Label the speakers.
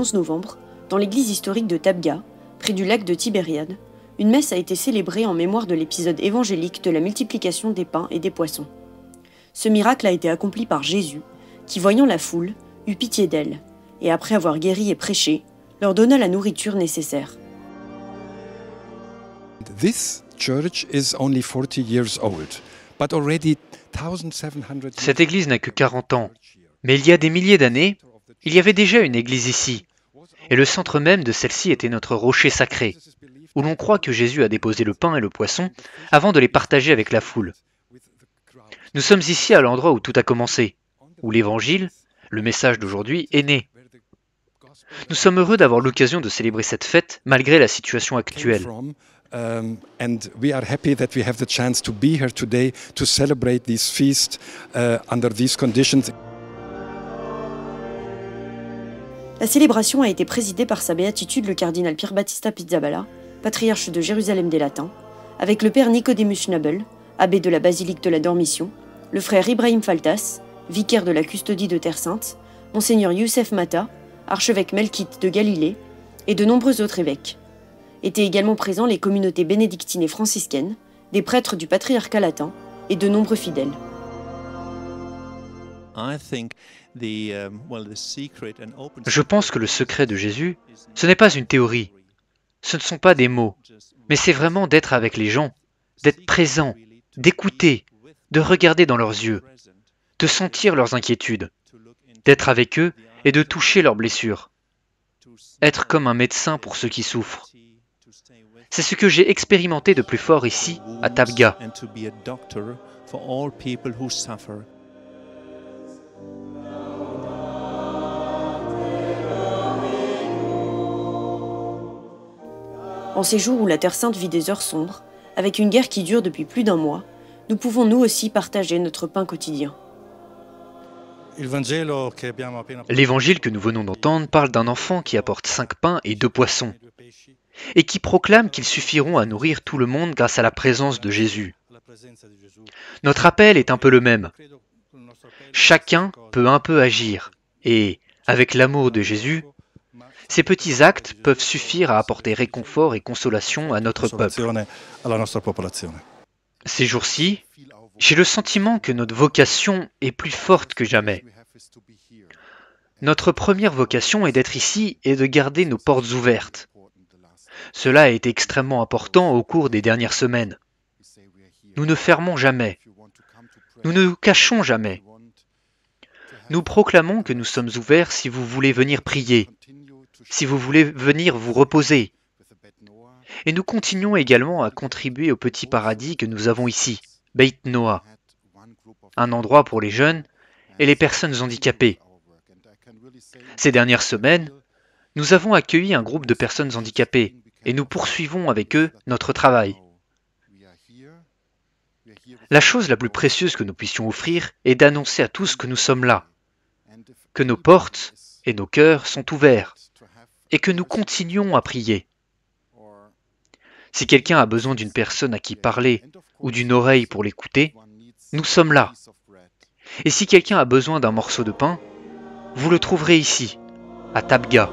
Speaker 1: 11 novembre, dans l'église historique de Tabga, près du lac de Tibériade, une messe a été célébrée en mémoire de l'épisode évangélique de la multiplication des pains et des poissons. Ce miracle a été accompli par Jésus, qui, voyant la foule, eut pitié d'elle, et après avoir guéri et prêché, leur donna la nourriture nécessaire.
Speaker 2: This church is only 40 years old, but already 1700
Speaker 3: Cette église n'a que 40 ans, mais il y a des milliers d'années, il y avait déjà une église ici, et le centre même de celle-ci était notre rocher sacré, où l'on croit que Jésus a déposé le pain et le poisson avant de les partager avec la foule. Nous sommes ici à l'endroit où tout a commencé, où l'évangile, le message d'aujourd'hui, est né. Nous sommes heureux d'avoir l'occasion de célébrer cette fête malgré la situation actuelle.
Speaker 2: And we are happy that we have the chance to be here today to celebrate this feast under these conditions.
Speaker 1: La célébration a été présidée par sa béatitude le cardinal Pier Battista Pizzaballa, patriarche de Jérusalem des Latins, avec le père Nicodemus Schnabel, abbé de la basilique de la Dormition, le frère Ibrahim Faltas, vicaire de la custodie de Terre Sainte, monseigneur Youssef Mata, archevêque melkite de Galilée, et de nombreux autres évêques. Étaient également présents les communautés bénédictines et franciscaines, des prêtres du patriarcat latin et de nombreux fidèles.
Speaker 3: Je pense que le secret de Jésus, ce n'est pas une théorie, ce ne sont pas des mots, mais c'est vraiment d'être avec les gens, d'être présent, d'écouter, de regarder dans leurs yeux, de sentir leurs inquiétudes, d'être avec eux et de toucher leurs blessures. Être comme un médecin pour ceux qui souffrent. C'est ce que j'ai expérimenté de plus fort ici, à Tabga.
Speaker 1: En ces jours où la Terre Sainte vit des heures sombres, avec une guerre qui dure depuis plus d'un mois, nous pouvons nous aussi partager notre pain quotidien.
Speaker 3: L'évangile que nous venons d'entendre parle d'un enfant qui apporte 5 pains et 2 poissons, et qui proclame qu'ils suffiront à nourrir tout le monde grâce à la présence de Jésus. Notre appel est un peu le même. Chacun peut un peu agir, et, avec l'amour de Jésus, ces petits actes peuvent suffire à apporter réconfort et consolation à notre peuple. Ces jours-ci, j'ai le sentiment que notre vocation est plus forte que jamais. Notre première vocation est d'être ici et de garder nos portes ouvertes. Cela a été extrêmement important au cours des dernières semaines. Nous ne fermons jamais. Nous ne nous cachons jamais. Nous proclamons que nous sommes ouverts si vous voulez venir prier, si vous voulez venir vous reposer. Et nous continuons également à contribuer au petit paradis que nous avons ici, Beit Noah, un endroit pour les jeunes et les personnes handicapées. Ces dernières semaines, nous avons accueilli un groupe de personnes handicapées et nous poursuivons avec eux notre travail. La chose la plus précieuse que nous puissions offrir est d'annoncer à tous que nous sommes là, que nos portes et nos cœurs sont ouverts et que nous continuons à prier. Si quelqu'un a besoin d'une personne à qui parler ou d'une oreille pour l'écouter, nous sommes là. Et si quelqu'un a besoin d'un morceau de pain, vous le trouverez ici, à Tabga.